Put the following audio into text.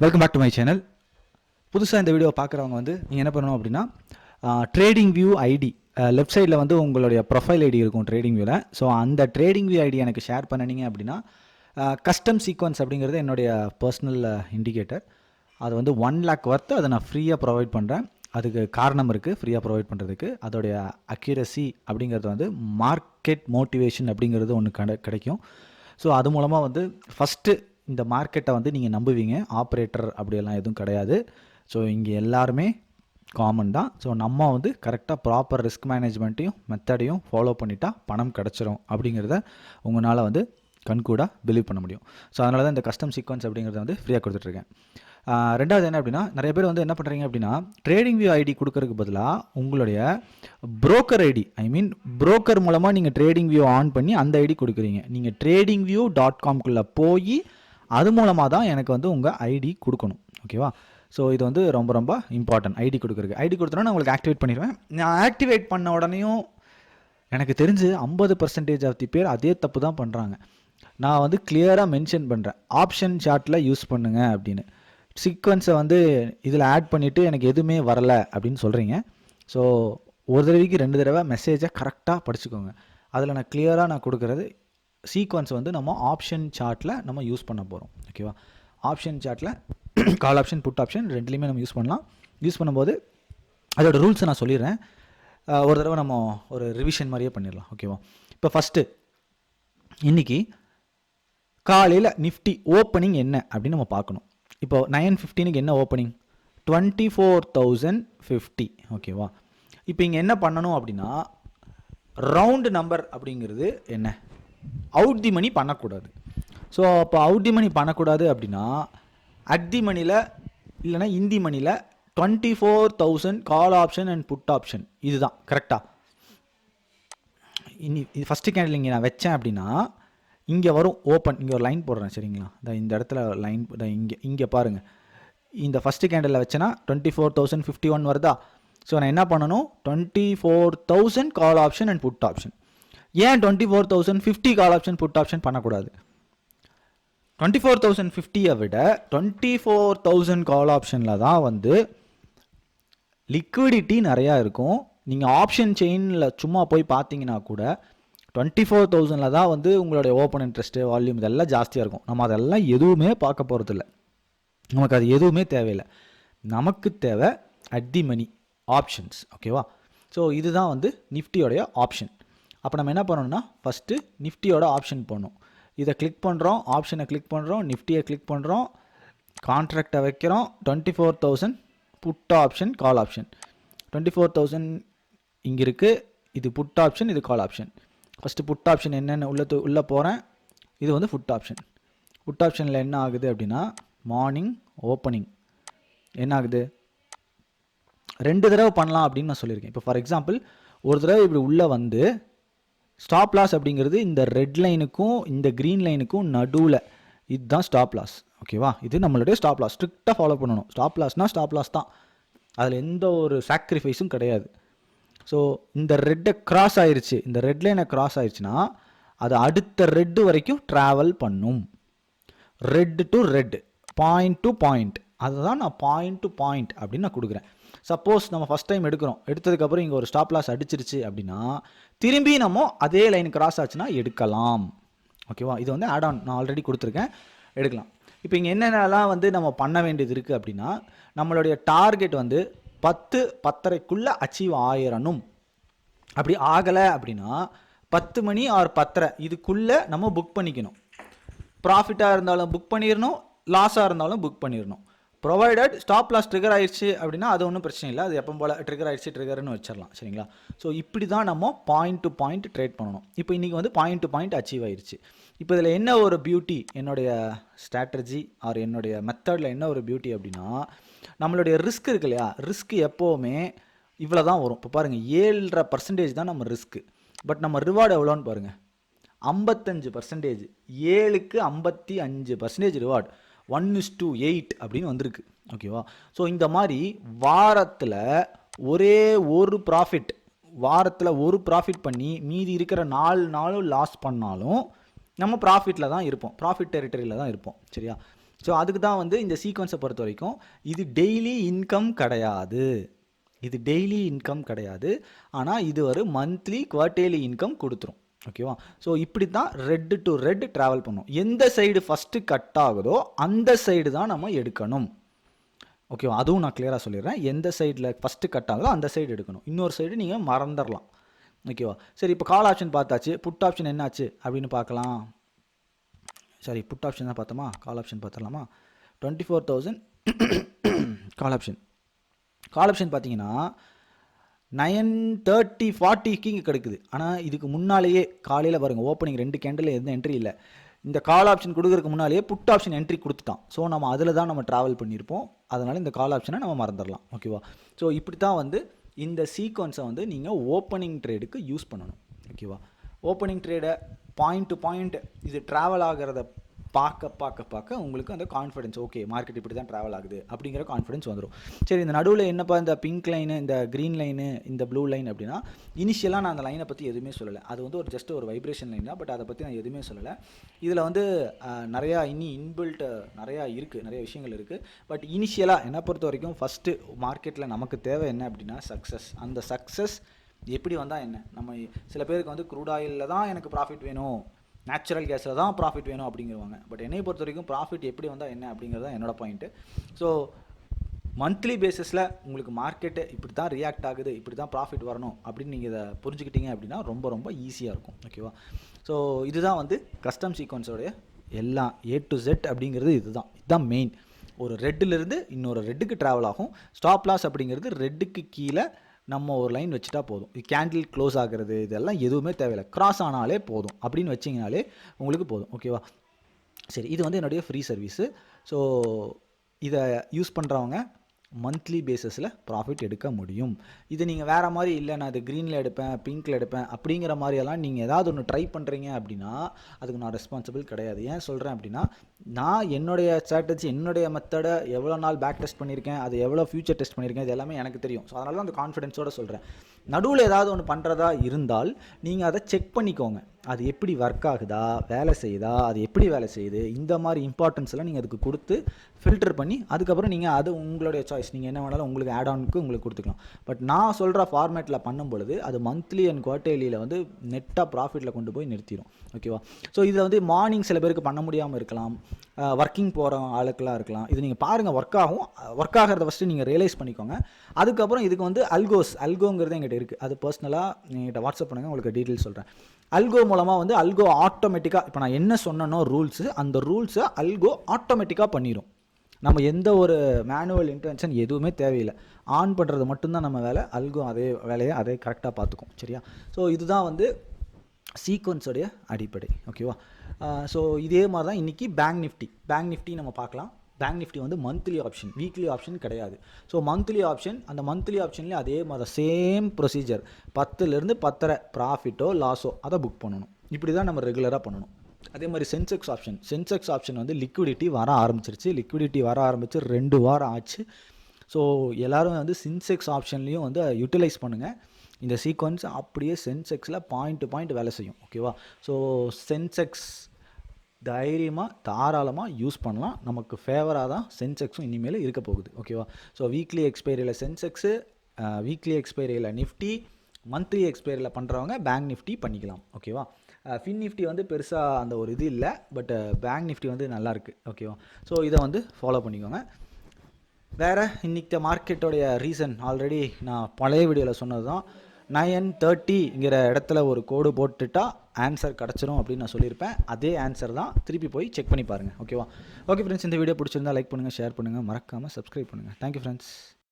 Welcome back to my channel. புதுசாக இந்த video பார்க்குறவங்க வந்து நீங்கள் என்ன பண்ணணும் அப்படின்னா ட்ரேடிங் வியூ ஐடி லெஃப்ட் சைடில் வந்து உங்களுடைய ப்ரொஃபைல் ஐடி இருக்கும் ட்ரேடிங் வியூவில். ஸோ அந்த ட்ரேடிங் வியூ ஐடி எனக்கு ஷேர் பண்ணினீங்க அப்படின்னா கஸ்டம் சீக்வன்ஸ் அப்படிங்கிறது என்னுடைய பர்சனல் இண்டிகேட்டர். அது வந்து 1 lakh ஒர்த்து அதை நான் ஃப்ரீயாக ப்ரொவைட் பண்ணுறேன். அதுக்கு காரணம் இருக்குது ஃப்ரீயாக ப்ரொவைட் பண்ணுறதுக்கு. அதோடைய அக்யூரசி அப்படிங்கிறது வந்து மார்க்கெட் மோட்டிவேஷன் அப்படிங்கிறது ஒன்று கிடைக்கும். ஸோ அது மூலமாக வந்து ஃபஸ்ட்டு இந்த மார்க்கெட்டை வந்து நீங்கள் நம்புவீங்க. ஆப்ரேட்டர் அப்படியெல்லாம் எதுவும் கிடையாது. ஸோ இங்கே எல்லாருமே காமன் தான். ஸோ நம்ம வந்து கரெக்டாக ப்ராப்பர் ரிஸ்க் மேனேஜ்மெண்ட்டையும் மெத்தடையும் ஃபாலோ பண்ணிட்டா பணம் கிடச்சிரும் அப்படிங்கிறத உங்களால் வந்து கண்கூடாக பிலீவ் பண்ண முடியும். ஸோ அதனால தான் இந்த கஸ்டம் சீக்வன்ஸ் அப்படிங்கிறத வந்து ஃப்ரீயாக கொடுத்துட்ருக்கேன். ரெண்டாவது என்ன அப்படின்னா, நிறைய பேர் வந்து என்ன பண்ணுறீங்க அப்படின்னா ட்ரேடிங் வியூ ஐடி கொடுக்கறதுக்கு பதிலாக உங்களுடைய புரோக்கர் ஐடி புரோக்கர் மூலமாக நீங்கள் ட்ரேடிங் வியூ ஆன் பண்ணி அந்த ஐடி கொடுக்குறீங்க. நீங்கள் tradingview.com போய் அது மூலமாக தான் எனக்கு வந்து உங்கள் ஐடி கொடுக்கணும். ஓகேவா? ஸோ இது வந்து ரொம்ப ரொம்ப இம்பார்ட்டன்ட். ஐடி கொடுக்குறதுக்கு ஐடி கொடுத்தோன்னா நான் உங்களுக்கு ஆக்டிவேட் பண்ணிடுவேன். நான் ஆக்டிவேட் பண்ண உடனேயும் எனக்கு தெரிஞ்சு 50% ஆஃப் தி பேர் அதே தப்பு தான் பண்ணுறாங்க. நான் வந்து கிளியராக மென்ஷன் பண்ணுறேன், ஆப்ஷன் சார்ட்டில் யூஸ் பண்ணுங்க அப்படின்னு. சீக்வன்ஸை வந்து இதில் ஆட் பண்ணிவிட்டு எனக்கு எதுவுமே வரலை அப்படின்னு சொல்கிறீங்க. ஸோ ஒரு தடவைக்கு 2 தடவை மெசேஜை கரெக்டாக படிச்சுக்கோங்க. அதில் நான் கிளியராக நான் கொடுக்குறது சீக்வன்ஸ் வந்து நம்ம ஆப்ஷன் சார்ட்டில் நம்ம யூஸ் பண்ண போகிறோம். ஓகேவா? ஆப்ஷன் சார்ட்டில் கால் ஆப்ஷன் புட் ஆப்ஷன் ரெண்டுலேயுமே நம்ம யூஸ் பண்ணலாம். யூஸ் பண்ணும்போது அதோட ரூல்ஸை நான் சொல்லிடுறேன். ஒரு தடவை நம்ம ஒரு ரிவிஷன் மாதிரியே பண்ணிடலாம். ஓகேவா? இப்போ ஃபஸ்ட்டு இன்றைக்கி காலையில் நிஃப்டி ஓப்பனிங் என்ன அப்படின்னு நம்ம பார்க்கணும். இப்போ 9:15 என்ன ஓப்பனிங்? 24,050. ஓகேவா? இப்போ இங்கே என்ன பண்ணணும் அப்படின்னா, ரவுண்டு நம்பர் அப்படிங்கிறது என்ன? அவுட் தி மணி பண்ணக்கூடாது. ஸோ அப்போ அவுட் தி மணி பண்ணக்கூடாது அப்படின்னா அட் தி மணியில் இல்லைனா இந்தி மணியில் 24,000 call option and put option இதுதான் கரெக்டாக. இது ஃபஸ்ட்டு கேண்டில் இங்கே நான் வச்சேன் அப்படின்னா இங்கே வரும் ஓப்பன். இங்கே ஒரு லைன் போடுறேன் சரிங்களா? இந்த இடத்துல லைன் இங்கே பாருங்கள். இந்த ஃபஸ்ட்டு கேண்டில் வச்சேன்னா 24,051 வருதா? ஸோ நான் என்ன பண்ணணும்? 24,000 call option and put option. ஏன் 24,050 கால் ஆப்ஷன் புட் ஆப்ஷன் பண்ணக்கூடாது? 24,050 விட 24,000 கால் ஆப்ஷனில் தான் வந்து லிக்விடிட்டி நிறையா இருக்கும். நீங்கள் ஆப்ஷன் செயினில் சும்மா போய் பார்த்தீங்கன்னா கூட 24,000 தான் வந்து உங்களுடைய ஓப்பன் இன்ட்ரெஸ்ட்டு வால்யூம் இதெல்லாம் ஜாஸ்தியாக இருக்கும். நம்ம அதெல்லாம் எதுவுமே பார்க்க போகிறதில்ல. நமக்கு அது எதுவுமே தேவையில்லை. நமக்கு தேவை அட் தி மணி ஆப்ஷன்ஸ். ஓகேவா? ஸோ இதுதான் வந்து நிஃப்டியோடைய ஆப்ஷன். அப்போ நம்ம என்ன பண்ணணும்னா ஃபஸ்ட்டு நிஃப்டியோட ஆப்ஷன் போடணும். இதை கிளிக் பண்ணுறோம், ஆப்ஷனை கிளிக் பண்ணுறோம், நிஃப்டியை கிளிக் பண்ணுறோம், கான்ட்ராக்டை வைக்கிறோம். 24,000 புட் ஆப்ஷன் கால் ஆப்ஷன். 24,000 இங்கே இருக்குது. இது புட் ஆப்ஷன், இது call option. First put option என்னென்ன உள்ளே போகிறேன். இது வந்து புட் ஆப்ஷன். புட் ஆப்ஷனில் என்ன ஆகுது அப்படின்னா மார்னிங் ஓப்பனிங் என்ன ஆகுது? 2 தடவை பண்ணலாம் அப்படின்னு நான் சொல்லியிருக்கேன். இப்போ ஃபார் எக்ஸாம்பிள் ஒரு தடவை இப்படி உள்ளே வந்து ஸ்டாப் லாஸ் அப்படிங்கிறது இந்த ரெட் லைனுக்கும் இந்த க்ரீன் லைனுக்கும் நடுவில் இதுதான் ஸ்டாப் லாஸ். ஓகேவா? இது நம்மளுடைய ஸ்டாப் லாஸ். ஸ்ட்ரிக்டாக ஃபாலோ பண்ணணும். ஸ்டாப் லாஸ்னால் ஸ்டாப் லாஸ் தான். அதில் எந்த ஒரு சாக்ரிஃபைஸும் கிடையாது. ஸோ இந்த ரெட்டை கிராஸ் ஆயிடுச்சு, இந்த ரெட் லைனை கிராஸ் ஆயிடுச்சுன்னா அது அடுத்த ரெட்டு வரைக்கும் ட்ராவல் பண்ணும். Red to red, point to point. அதுதான் நான் பாயிண்ட் டு பாயிண்ட் அப்படின்னு நான் கொடுக்குறேன். சப்போஸ் நம்ம ஃபஸ்ட் டைம் எடுக்கிறோம், எடுத்ததுக்கப்புறம் இங்கே ஒரு ஸ்டாப் லாஸ் அடிச்சிருச்சு அப்படின்னா திரும்பி நம்ம அதே லைன் கிராஸ் ஆச்சுன்னா எடுக்கலாம். ஓகேவா? இது வந்து ஆட் ஆன் நான் ஆல்ரெடி கொடுத்துருக்கேன், எடுக்கலாம். இப்போ இங்கே என்னென்னலாம் வந்து நம்ம பண்ண வேண்டியது இருக்குது அப்படின்னா, நம்மளுடைய டார்கெட் வந்து 10-10:30 அச்சீவ் ஆயிரணும். அப்படி ஆகலை அப்படின்னா 10 மணி ஆர் 10:30 இதுக்குள்ளே நம்ம புக் பண்ணிக்கணும். ப்ராஃபிட்டாக இருந்தாலும் புக் பண்ணிடணும், லாஸாக இருந்தாலும் புக் பண்ணிடணும். ப்ரொவைடட் ஸ்டாப் லாஸ் ட்ரிகர் ஆயிடுச்சு அப்படின்னா அது ஒன்றும் பிரச்சனை இல்லை. அது எப்போ போல் ட்ரிகர் ஆயிடுச்சு ட்ரிகர்னு வச்சிடலாம். சரிங்களா? ஸோ இப்படி தான் நம்ம பாயிண்ட் டு பாயிண்ட் ட்ரேட் பண்ணணும். இப்போ இன்றைக்கி வந்து பாயிண்ட் டு பாயிண்ட் அச்சீவ் ஆயிடுச்சு. இப்போ இதில் என்ன ஒரு பியூட்டி, என்னுடைய ஸ்ட்ராட்டஜி ஆர் என்னுடைய மெத்தடில் என்ன ஒரு பியூட்டி அப்படின்னா, நம்மளுடைய ரிஸ்க் இருக்கு இல்லையா? ரிஸ்க் எப்போவுமே இவ்வளோ தான் வரும். இப்போ பாருங்கள் 7.5% தான் நம்ம ரிஸ்க்கு. பட் நம்ம ரிவார்டு எவ்வளோன்னு பாருங்கள், 55%. 7க்கு 55% ரிவார்டு. 1:8 அப்படின்னு வந்திருக்கு. ஓகேவா? ஸோ இந்த மாதிரி வாரத்தில் ஒரே ஒரு ப்ராஃபிட், வாரத்தில் ஒரு ப்ராஃபிட் பண்ணி மீதி இருக்கிற 4 நாளும் லாஸ் பண்ணாலும் நம்ம ப்ராஃபிட்டில் தான் இருப்போம், ப்ராஃபிட் டெரிட்டரியில் தான் இருப்போம். சரியா? ஸோ அதுக்கு தான் வந்து இந்த சீக்வன்ஸை பொறுத்த வரைக்கும் இது டெய்லி இன்கம் கிடையாது. இது டெய்லி இன்கம் கிடையாது. ஆனால் இது ஒரு மந்த்லி குவார்டர்லி இன்கம் கொடுத்துரும். ஓகேவா? ஸோ இப்படி தான் ரெட் டு ரெட் ட்ராவல் பண்ணும். எந்த சைடு ஃபஸ்ட்டு கட் ஆகுதோ அந்த சைடு தான் நம்ம எடுக்கணும். ஓகேவா? அதுவும் நான் கிளியராக சொல்லிடுறேன். எந்த சைடில் ஃபஸ்ட்டு கட் ஆகுதோ அந்த சைடு எடுக்கணும். இன்னொரு சைடு நீங்கள் மறந்துடலாம். ஓகேவா? சரி, இப்போ கால் ஆப்ஷன் பார்த்தாச்சு. புட் ஆப்ஷன் என்னாச்சு அப்படின்னு பார்க்கலாம். சரி, புட் ஆப்ஷன் தான் பார்த்தோமா, கால் ஆப்ஷன் பார்த்துடலாமா? 24,000 கால் ஆப்ஷன். கால் ஆப்ஷன் பார்த்தீங்கன்னா 9:30 40க்கு இங்கே கிடைக்குது. ஆனால் இதுக்கு முன்னாலேயே காலையில் பாருங்கள், ஓப்பனிங் 2 கேண்டில் எந்த என்ட்ரி இல்லை. இந்த கால் ஆப்ஷன் கொடுக்குறதுக்கு முன்னாலேயே புட் ஆப்ஷன் என்ட்ரி கொடுத்துட்டான். ஸோ நம்ம அதில் தான் நம்ம ட்ராவல் பண்ணியிருப்போம். அதனால் இந்த கால் ஆப்ஷனை நம்ம மறந்துடலாம். ஓகேவா? ஸோ இப்படி தான் வந்து இந்த சீக்வன்ஸை வந்து நீங்கள் ஓப்பனிங் ட்ரேடுக்கு யூஸ் பண்ணணும். ஓகேவா? ஓப்பனிங் ட்ரேடை பாயிண்ட் டு பாயிண்ட் இது ட்ராவல் ஆகிறத பார்க்க உங்களுக்கு அந்த கான்ஃபிடன்ஸ், ஓகே மார்க்கெட் இப்படி தான் ட்ராவல் ஆகுது அப்படிங்கிற கான்ஃபிடன்ஸ் வந்துடும். சரி, இந்த நடுவில் என்னப்பா இந்த பிங்க் லைனு, இந்த க்ரீன் லைனு, இந்த ப்ளூ லைன் அப்படின்னா, இனிஷியலாக நான் அந்த லைனை பற்றி எதுவுமே சொல்லலை. அது வந்து ஒரு ஜஸ்ட் ஒரு வைப்ரேஷன் லைன் தான். பட் அதை பற்றி நான் எதுவுமே சொல்லலை. இதில் வந்து நிறையா இன்பில்ட் நிறையா இருக்குது, நிறைய விஷயங்கள் இருக்குது. பட் இனிஷியலாக என்னை பொறுத்த வரைக்கும் ஃபஸ்ட்டு மார்க்கெட்டில் நமக்கு தேவை என்ன அப்படின்னா சக்ஸஸ். அந்த சக்ஸஸ் எப்படி வந்தால் என்ன? நம்ம சில பேருக்கு வந்து க்ரூட் ஆயிலில் தான் எனக்கு ப்ராஃபிட் வேணும், நேச்சுரல் கேஸில் தான் ப்ராஃபிட் வேணும் அப்படிங்கிறவாங்க. பட் என்னை பொறுத்த வரைக்கும் ப்ராஃபிட் எப்படி வந்தால் என்ன அப்படிங்கிறது தான் என்னோடய பாயிண்ட்டு. ஸோ மந்த்லி பேஸிஸில் உங்களுக்கு மார்க்கெட்டு இப்படி தான் ரியாக்ட் ஆகுது, இப்படி தான் ப்ராஃபிட் வரணும் அப்படின்னு நீங்கள் இதை புரிஞ்சுக்கிட்டீங்க அப்படின்னா ரொம்ப ரொம்ப ஈஸியாக இருக்கும். ஓகேவா? ஸோ இதுதான் வந்து கஸ்டம் சீக்வன்ஸோடைய எல்லாம் A to Z அப்படிங்கிறது இதுதான் மெயின். ஒரு ரெட்டிலிருந்து இன்னொரு ரெட்டுக்கு ட்ராவல் ஆகும். ஸ்டாப் லாஸ் அப்படிங்கிறது ரெட்டுக்கு கீழே நம்ம ஒரு லைன் வச்சுட்டா போதும். இது கேண்டில் க்ளோஸ் ஆகிறது இதெல்லாம் எதுவுமே தேவையில்லை. கிராஸ் ஆனாலே போதும் அப்படின்னு வச்சிங்கனாலே உங்களுக்கு போதும். ஓகேவா? சரி, இது வந்து என்னுடைய ஃப்ரீ சர்வீஸு. ஸோ இதை யூஸ் பண்ணுறவங்க மந்த்லி பேஸஸில் ப்ராஃபிட் எடுக்க முடியும். இது நீங்கள் வேறு மாதிரி இல்லை, நான் இது க்ரீனில் எடுப்பேன், பிங்க்கில் எடுப்பேன் அப்படிங்கிற மாதிரியெல்லாம் நீங்கள் ஏதாவது ஒன்று ட்ரை பண்ணுறீங்க அப்படின்னா அதுக்கு நான் ரெஸ்பான்சிபிள் கிடையாது. ஏன் சொல்கிறேன் அப்படின்னா, நான் என்னுடைய ஸ்ட்ராட்டஜி, என்னுடைய மெத்தடை எவ்வளோ நாள் பேக் டெஸ்ட் பண்ணியிருக்கேன், அது எவ்வளோ ஃபியூச்சர் டெஸ்ட் பண்ணியிருக்கேன், இது எல்லாமே எனக்கு தெரியும். ஸோ அதனால தான் அந்த கான்ஃபிடென்ஸோடு சொல்கிறேன். நடுவில் ஏதாவது ஒன்று பண்ணுறதா இருந்தால் நீங்கள் அதை செக் பண்ணிக்கோங்க. அது எப்படி ஒர்க் ஆகுதா, வேலை செய்யுதா, அது எப்படி வேலை செய்யுது, இந்த மாதிரி இம்பார்ட்டன்ஸ்லாம் நீங்கள் அதுக்கு கொடுத்து ஃபில்டர் பண்ணி அதுக்கப்புறம் நீங்கள் அது உங்களுடைய சாய்ஸ், நீங்கள் என்ன வேணாலும் உங்களுக்கு ஆட் ஆனுக்கு உங்களுக்கு கொடுத்துக்கலாம். பட் நான் சொல்கிற ஃபார்மேட்டில் பண்ணும் பொழுது அது மந்த்லி அண்ட் குவார்டர்லியில் வந்து நெட்டாக ப்ராஃபிட்டில் கொண்டு போய் நிறுத்திடும். ஓகேவா? ஸோ இதில் வந்து மார்னிங் சில பேருக்கு பண்ண முடியாமல் இருக்கலாம், ஒர்க்கிங் போகிற ஆளுக்கெல்லாம் இருக்கலாம். இது நீங்கள் பாருங்கள், ஒர்க் ஆகிறத ஃபஸ்ட்டு நீங்கள் ரியலைஸ் பண்ணிக்கோங்க. அதுக்கப்புறம் இதுக்கு வந்து அல்கோங்கிறது எங்கிட்ட இருக்குது. அது பர்சனலாக என்கிட்ட வாட்ஸ்அப் பண்ணுங்கள், உங்களுக்கு டீட்டெயில்ஸ் சொல்கிறேன். அல்கோ மூலமாக வந்து அல்கோ ஆட்டோமேட்டிக்காக, இப்போ நான் என்ன சொன்னனோ ரூல்ஸு, அந்த ரூல்ஸை அல்கோ ஆட்டோமேட்டிக்காக பண்ணிடும். நம்ம எந்த ஒரு மேனுவல் இன்டென்ஷன் எதுவுமே தேவையில்லை. ஆன் பண்ணுறது மட்டும்தான் நம்ம வேலை. அல்கோ அதே வேலையை அதே கரெக்டாக பார்த்துக்கும். சரியா? ஸோ இதுதான் வந்து சீக்வன்ஸோடைய அடிப்படை. ஓகேவா? ஸோ இதே மாதிரி தான் இன்றைக்கி பேங்க் நிஃப்டி நம்ம பார்க்கலாம். பேங்க் நிஃப்டி வந்து மந்த்லி ஆப்ஷன், வீக்லி ஆப்ஷன் கிடையாது. ஸோ மந்த்லி ஆப்ஷன், அந்த மந்த்லி ஆப்ஷன்லேயே அதே மாதிரி சேம் ப்ரொசீஜர், 10லேருந்து 10.5 ப்ராஃபிட்டோ லாஸோ அதை புக் பண்ணணும். இப்படி தான் நம்ம ரெகுலராக பண்ணணும். அதே மாதிரி சென்செக்ஸ் ஆப்ஷன் வந்து லிக்விடிட்டி வர ஆரம்பிச்சிருச்சு. லிக்விடிட்டி வர ஆரம்பிச்சு 2 வாரம் ஆச்சு. ஸோ எல்லோரும் வந்து சென்செக்ஸ் ஆப்ஷன்லேயும் வந்து யூட்டிலைஸ் பண்ணுங்கள். இந்த சீக்வன்ஸ் அப்படியே சென்செக்ஸில் பாயிண்ட் டு பாயிண்ட் வேலை செய்யும். ஓகேவா? ஸோ சென்செக்ஸ் தைரியமாக தாராளமாக யூஸ் பண்ணலாம். நமக்கு ஃபேவராக தான் சென்செக்ஸும் இனிமேல் இருக்க போகுது. ஓகேவா? ஸோ வீக்லி எக்ஸ்பைரியில் சென்செக்ஸு, வீக்லி எக்ஸ்பைரியில் நிஃப்டி, மந்த்லி எக்ஸ்பைரியில் பண்ணுறவங்க பேங்க் நிஃப்டி பண்ணிக்கலாம். ஓகேவா? ஃபின் நிஃப்டி வந்து பெருசாக அந்த ஒரு இது இல்லை, பட் பேங்க் நிஃப்டி வந்து நல்லாயிருக்கு. ஓகேவா? ஸோ இதை வந்து ஃபாலோ பண்ணிக்கோங்க. வேறு இன்றைக்கி மார்க்கெட்டோடைய ரீசன் ஆல்ரெடி நான் பழைய வீடியோவில் சொன்னது தான். 9:30ங்கிற இடத்துல ஒரு கோடு போட்டுட்டா ஆன்சர் கிடச்சிரும் அப்படின்னு நான் சொல்லியிருப்பேன். அதே ஆன்சர் தான். திருப்பி போய் செக் பண்ணி பாருங்கள். ஓகேவா? ஓகே ஃப்ரெண்ட்ஸ், இந்த வீடியோ பிடிச்சிருந்தா லைக் பண்ணுங்கள், ஷேர் பண்ணுங்கள், மறக்காமல் சப்ஸ்கிரைப் பண்ணுங்கள். Thank you friends.